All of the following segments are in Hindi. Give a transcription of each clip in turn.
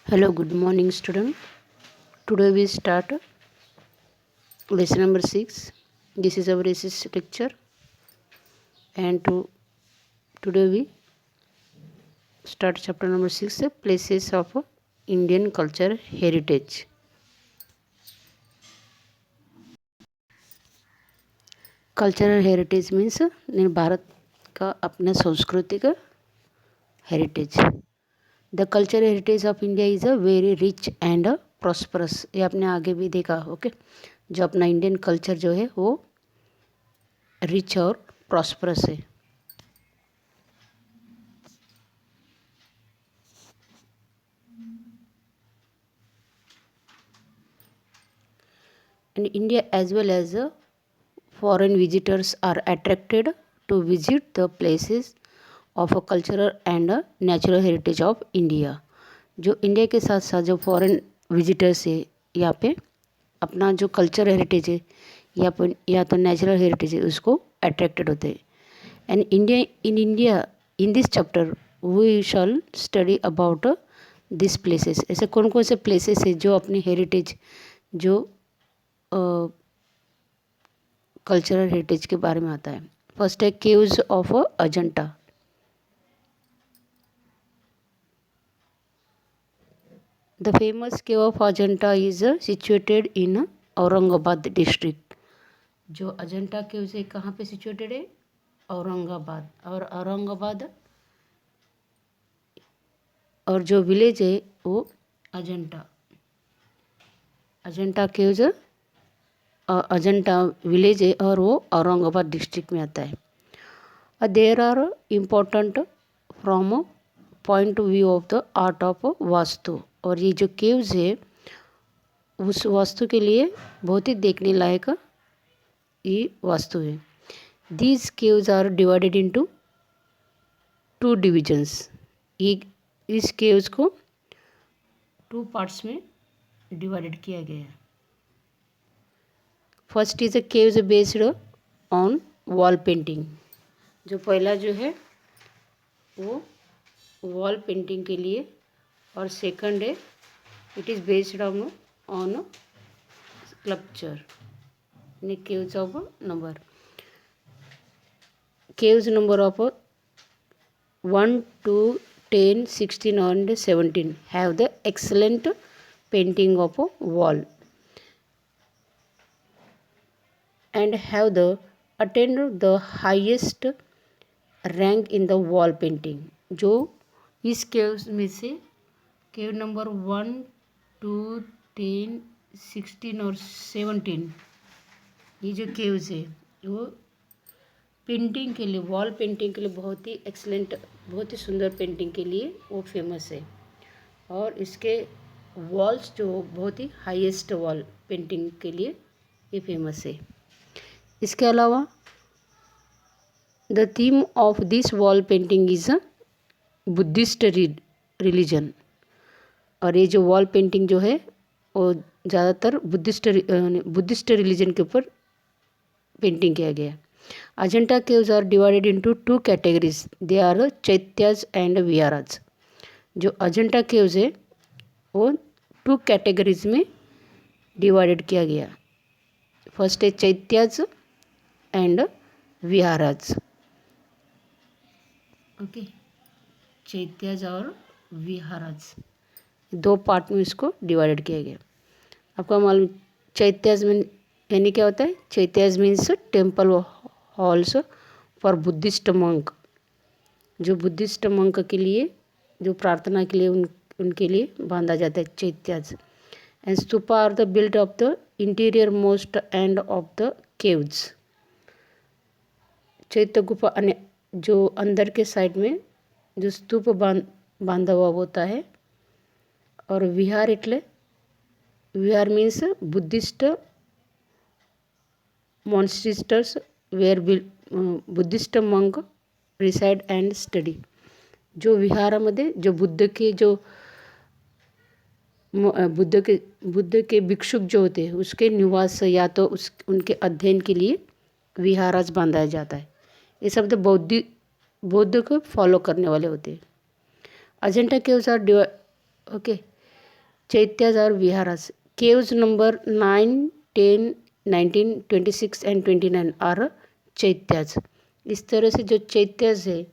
Hello, good morning, student. Today we start lesson number 6. This is our recess lecture, and today we start chapter number 6, places of Indian culture heritage. Cultural heritage means Bharat का अपना सांस्कृतिक heritage. The cultural heritage of India is a very rich and prosperous. ये आपने आगे भी देखा. ओके, जो अपना इंडियन कल्चर जो है वो रिच और प्रॉस्परस है. And India as well as foreign visitors are attracted to visit the places of a cultural and natural heritage of India. जो इंडिया के साथ साथ जो फॉरेन विजिटर्स है यहाँ पे अपना जो कल्चर हेरिटेज है या तो नेचुरल हेरिटेज है उसको अट्रैक्टेड होते हैं. And India in this chapter we shall study about this places. ऐसे कौन कौन से प्लेसेस है जो अपनी हेरिटेज जो कल्चरल हेरिटेज के बारे में आता है. फर्स्ट है caves of Ajanta. The famous cave of Ajanta is situated in Aurangabad district. जो अजंता केव्स है कहाँ पे सिचुएटेड है? औरंगाबाद. और औरंगाबाद और जो विलेज है वो अजंता. अजंता केव्स अजंता विलेज है और वो औरंगाबाद डिस्ट्रिक्ट में आता है. There are important from point of view of the art of vastu. और ये जो केव्स है उस वास्तु के लिए बहुत ही देखने लायक ये वास्तु है. These caves are divided into 2 divisions. ये इस केव्स को 2 पार्ट्स में डिवाइडेड किया गया है. First is a caves based on wall painting. जो पहला जो है वो वॉल पेंटिंग के लिए, और सेकंड है it is based on sculpture. Caves of number caves number of 1 to 10, 16 and 17 have the excellent painting of a wall and have the attained the highest rank in the wall painting. जो इस केव्स में से केव नंबर 1, 2, 10, 16 और 17 ये जो केव्स है वो पेंटिंग के लिए, वॉल पेंटिंग के लिए बहुत ही एक्सलेंट, बहुत ही सुंदर पेंटिंग के लिए वो फेमस है. और इसके वॉल्स जो बहुत ही हाईएस्ट वॉल पेंटिंग के लिए ये फेमस है. इसके अलावा the theme of this wall painting is a Buddhist religion. और ये जो वॉल पेंटिंग जो है वो ज़्यादातर बुद्धिस्ट रिलीजन के ऊपर पेंटिंग किया गया है. Ajanta caves are divided into 2 categories. They are chaityas and viharas. जो अजंता केव्स है वो 2 कैटेगरीज में डिवाइडेड किया गया. फर्स्ट है चैत्याज एंड विहाराज. ओके, चैत्याज और विहाराज 2 पार्ट में इसको डिवाइडेड किया गया. आपको मालूम चैत्याज में यानी क्या होता है? Chaityas means temple halls for Buddhist monk. जो बुद्धिस्ट मंक के लिए जो प्रार्थना के लिए उनके लिए बांधा जाता है chaityas. And stupa are the built of the interior most end of the caves. चैत्य गुफा जो अंदर के साइड में जो स्तूप बांधा हुआ होता है. और विहार એટલે vihar means Buddhist monasteries where Buddhist monk reside and study. जो विहारामध्ये जो बुद्ध के भिक्षुक जो होते हैं उसके निवास या तो उनके अध्ययन के लिए विहाराज बांधा जाता है. ये शब्द बौद्ध को फॉलो करने वाले होते हैं. Ajanta caves are okay. Chaityas और viharas. Caves number 9, 10, 19, 26 and 29 are chaityas. इस तरह से जो चैत्याज है,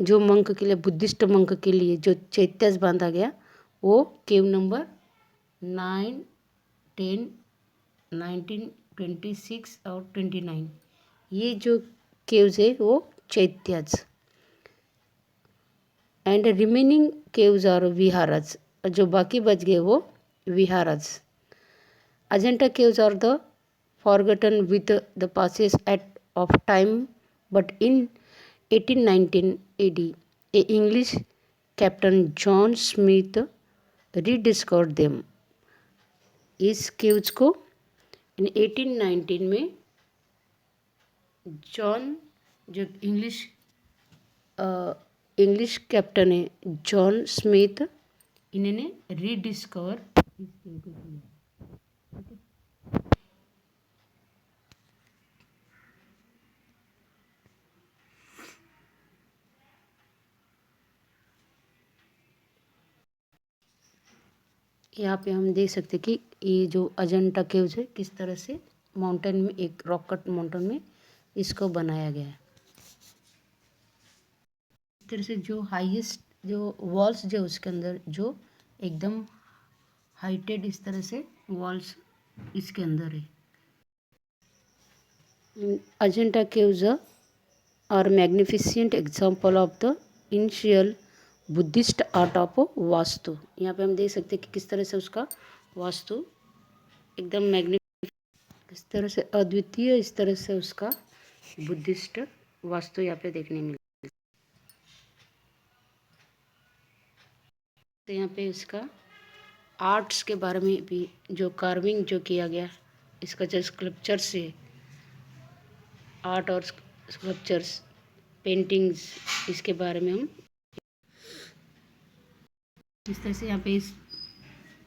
जो मंक के लिए, बुद्धिस्ट मंक के लिए जो चैत्याज बांधा गया, वो केव नंबर 9, 10, 19, 26 और 29, ये जो केव्स है वो chaityas. And remaining caves are viharas. जो बाकी बच गए वो viharas. Ajanta caves are the forgotten with the passage of time, but in 1819 AD, a English captain John Smith rediscovered them. इस caves को इन 1819 में जॉन, जो इंग्लिश कैप्टन है जॉन स्मिथ, इन्होंने रीडिस्कवर इस केव को किया. यहाँ पे हम देख सकते कि ये जो अजंता केव्स है किस तरह से माउंटेन में, एक रॉक कट माउंटेन में इसको बनाया गया है. इस तरह से जो हाईएस्ट जो वॉल्स जो उसके अंदर जो एकदम हाइटेड इस तरह से वॉल्स इसके अंदर है. Ajanta caves are magnificent example of the initial Buddhist art of vastu. यहाँ पे हम देख सकते हैं कि किस तरह से उसका वास्तु एकदम मैग्निफिसेंट, इस तरह से अद्वितीय, इस तरह से उसका बुद्धिस्ट वास्तु यहाँ पे देखने मिलता है. तो यहाँ पे इसका आर्ट्स के बारे में भी, जो कार्विंग जो किया गया, इसका जो स्कल्पचर्स है, आर्ट और स्कल्पचर्स, पेंटिंग्स, इसके बारे में हम इस तरह से यहाँ पे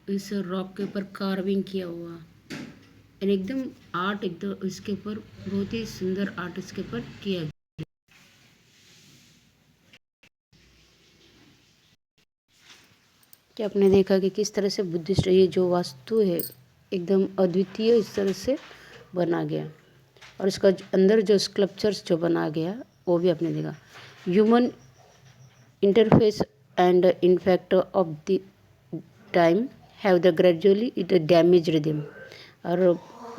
इस रॉक के ऊपर कार्विंग किया हुआ और एकदम आर्ट, एकदम इसके ऊपर बहुत ही सुंदर आर्ट इसके ऊपर किया गया. कि आपने देखा कि किस तरह से बुद्धिस्ट ये जो वास्तु है एकदम अद्वितीय इस तरह से बना गया, और इसका अंदर जो स्कल्पचर्स जो बना गया वो भी आपने देखा. Human interface and in fact of the time have the gradually it damaged them. और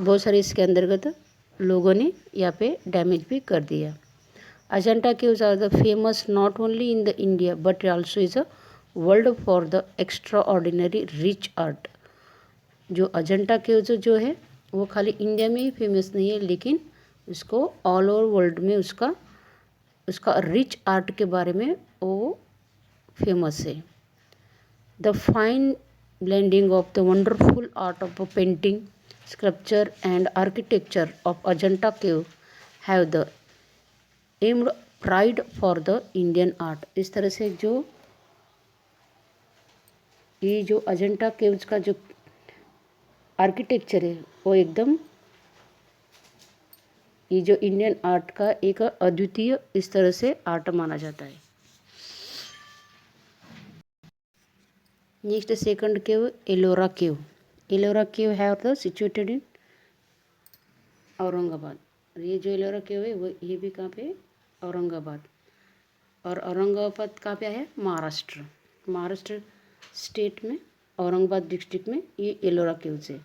बहुत सारे इसके अंतर्गत लोगों ने यहाँ पे डैमेज भी कर दिया. Ajanta caves are the famous not only in the India but also is a world for the extraordinary rich art. जो अजंता caves जो है वो खाली इंडिया में ही फेमस नहीं है, लेकिन उसको ऑल ओवर वर्ल्ड में उसका रिच आर्ट के बारे में वो फेमस है. The fine blending of the wonderful art of painting, sculpture and architecture of Ajanta cave have the aimed pride for the Indian art. इस तरह से जो ये जो अजंता केव्स का जो आर्किटेक्चर है वो एकदम ये जो इंडियन आर्ट का एक अद्वितीय इस तरह से आर्ट माना जाता है. Next second cave Ellora cave. Ellora cave have the situated in Aurangabad. ये जो एलोरा केव है वो ये भी कहाँ पे, औरंगाबाद. और औरंगाबाद कहाँ पे है, महाराष्ट्र. महाराष्ट्र स्टेट में औरंगाबाद डिस्ट्रिक्ट में ये एलोरा केव्स है.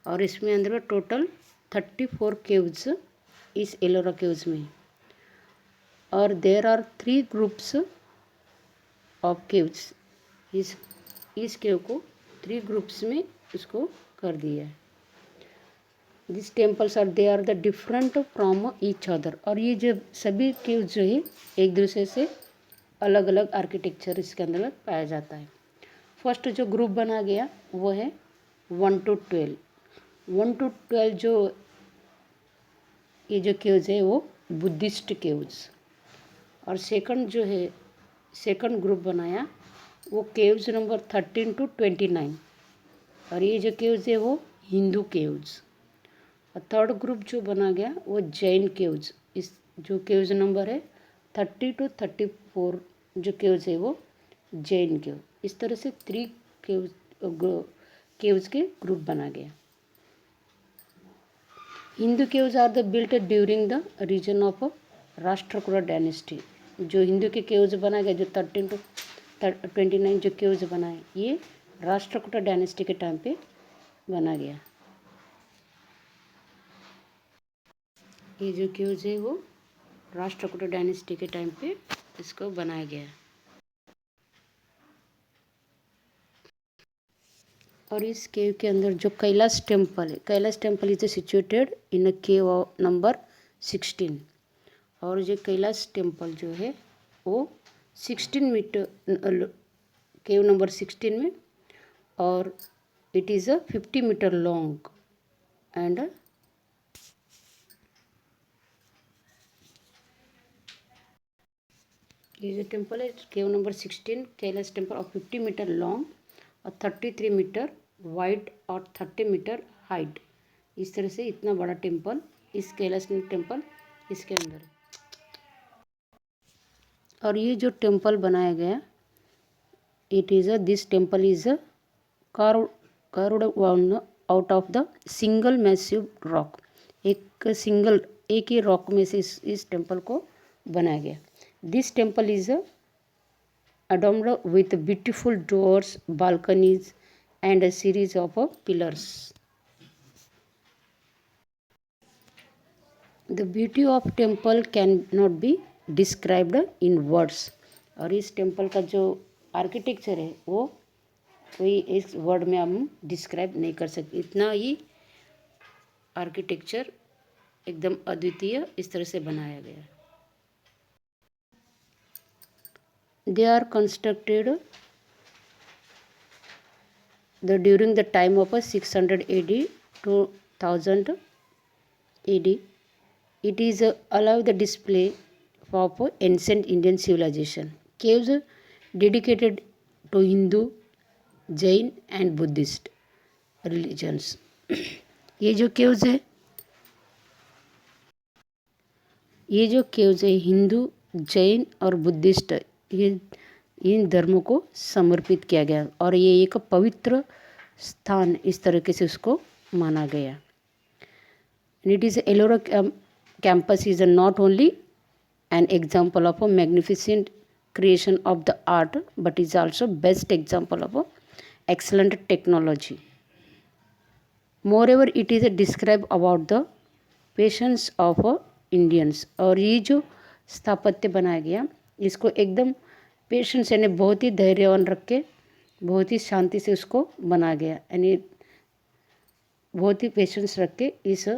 और इसमें अंदर टोटल 34 केव्स इस एलोरा केव्स में. और there are 3 groups of caves. इस केव को 3 ग्रुप्स में इसको कर दिया है. This temples are they are the different from each other. और ये जो सभी केव्स जो है एक दूसरे से अलग अलग आर्किटेक्चर इसके अंदर पाया जाता है. फर्स्ट जो ग्रुप बना गया वो है 1 to 12. 1 to 12 जो ये जो केव्स है वो बुद्धिस्ट केव्स. और सेकंड जो है, सेकंड ग्रुप बनाया वो केव्स नंबर 13 to 29. और ये जो केव्स है वो हिंदू केव्स. और थर्ड ग्रुप जो बना गया वो जैन केव्स. इस जो केव्स नंबर है 30 to 34 जो केव्स है वो जैन केव। इस तरह से 3 केव्स के ग्रुप बना गया। Hindu caves are the built during the region of Rashtrakuta dynasty. जो हिंदू के केव्स बना गया, जो 13 to 29 जो केव्स बनाए, ये राष्ट्रकूट डायनेस्टी के टाइम पे बना गया। ये जो केव्स है वो राष्ट्रकूट डायनेस्टी के टाइम पे इसको बनाया गया। और इस केव के अंदर जो कैलाश टेम्पल है, Kailash temple is situated in a cave number 16। और जो कैलाश टेम्पल जो है वो 16 मीटर, केव नंबर 16 में, और it is a 50 metre long and ये जो टेम्पल है केव नंबर 16 कैलाश टेम्पल और 50 मीटर लॉन्ग और 33 मीटर वाइड और 30 मीटर हाइट। इस तरह से इतना बड़ा टेम्पल इस कैलाश टेम्पल इसके अंदर है। और ये जो टेम्पल बनाया गया, it is this temple is carved out of the single massive rock. एक ही रॉक में से इस टेम्पल को बनाया गया। This temple is adorned with beautiful doors, balconies and a series of pillars. The beauty of temple cannot be described in words. और इस टेम्पल का जो आर्किटेक्चर है वो कोई इस वर्ड में हम डिस्क्राइब नहीं कर सकते, इतना ही आर्किटेक्चर एकदम अद्वितीय इस तरह से बनाया गया। They are constructed during the time of 600 AD to 1000 AD. It is allow the display of ancient Indian civilization. Caves dedicated to Hindu, Jain and Buddhist religions. ये जो केव्स है हिंदू, जैन और बुद्धिस्ट, ये इन धर्मों को समर्पित किया गया और ये एक पवित्र स्थान इस तरीके से उसको माना गया। It is Ellora campus is not only an example of a magnificent creation of the art but is also best example of excellent technology. Moreover, it is a describe about the patience of Indians. और ये जो स्थापत्य बनाया गया इसको एकदम पेशेंस यानी बहुत ही धैर्यवान रख के बहुत ही शांति से उसको बनाया गया, यानी बहुत ही पेशेंस रख के इस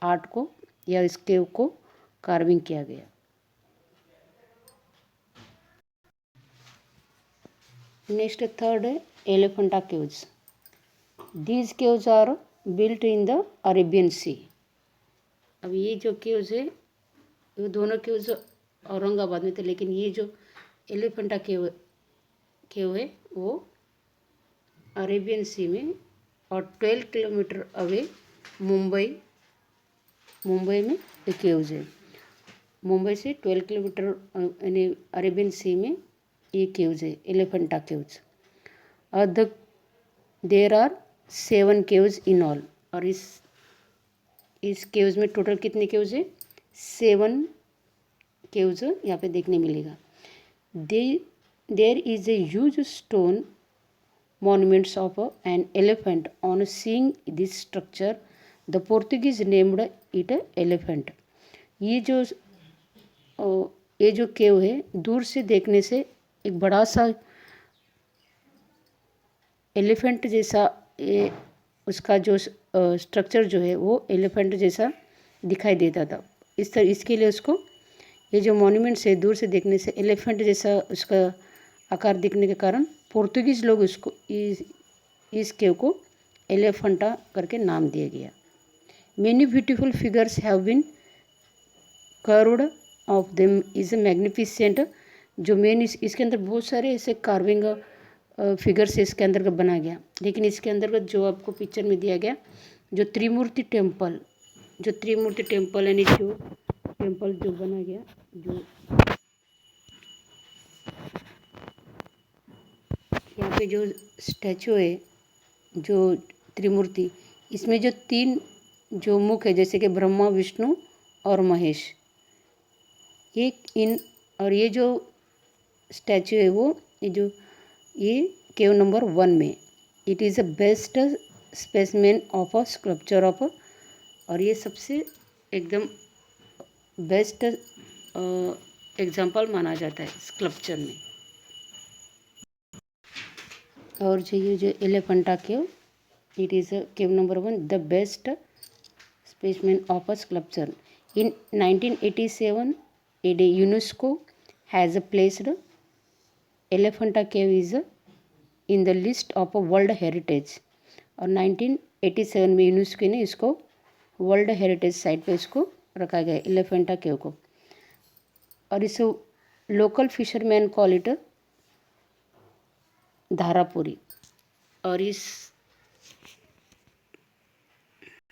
आर्ट को या इस केव को कार्विंग किया गया। नेक्स्ट थर्ड है Elephanta caves. These caves are built in the Arabian sea. अब ये जो केव्स है वो दोनों केव्स औरंगाबाद में थे, लेकिन ये जो एलिफेंटा केव है वो अरेबियन सी में और 12 किलोमीटर अवे मुंबई में ये केव्स है। मुंबई से 12 किलोमीटर यानी अरेबियन सी में ये केव्स है एलिफेंटा केव्स। और there are 7 caves in all. और इस केव्स में टोटल कितने केव्स है? 7 केव्स यहाँ पे देखने मिलेगा। There is a huge stone monuments of an elephant. On seeing this structure, the Portuguese named it elephant. ये जो केव है दूर से देखने से एक बड़ा सा एलिफेंट जैसा उसका जो स्ट्रक्चर जो है वो एलिफेंट जैसा दिखाई देता था। इसके लिए उसको ये जो मॉन्यूमेंट्स है दूर से देखने से एलिफेंट जैसा उसका आकार दिखने के कारण पोर्तुगीज़ लोग उसको इस केव को एलिफेंटा करके नाम दिया गया। Many beautiful figures have been curved of them is magnificent. जो मेन इसके अंदर बहुत सारे ऐसे कार्विंग फिगर्स इसके अंदर बनाया गया, लेकिन इसके अंतर्गत जो आपको पिक्चर में दिया गया जो त्रिमूर्ति टेम्पल यानी जो टेम्पल जो बना गया, जो यहाँ पे जो स्टैचू है, जो त्रिमूर्ति, इसमें जो 3 जो मुख है, जैसे कि ब्रह्मा, विष्णु और महेश, और ये जो स्टैचू है वो ये केव नंबर 1 में, it is a best specimen of a sculpture of, और ये सबसे एकदम बेस्ट एग्जाम्पल माना जाता है स्कल्पचर में। और जो एलिफेंटा केव, it is a cave number 1, the best specimen of a sculpture. In 1987, UNESCO has placed Elephanta Cave is in the list of a World Heritage. और 1987 में यूनेस्को ने इसको वर्ल्ड हेरिटेज साइट पे इसको रखा गया एलिफेंटा केव को। और इसे local fisherman call it Dharapuri. और इस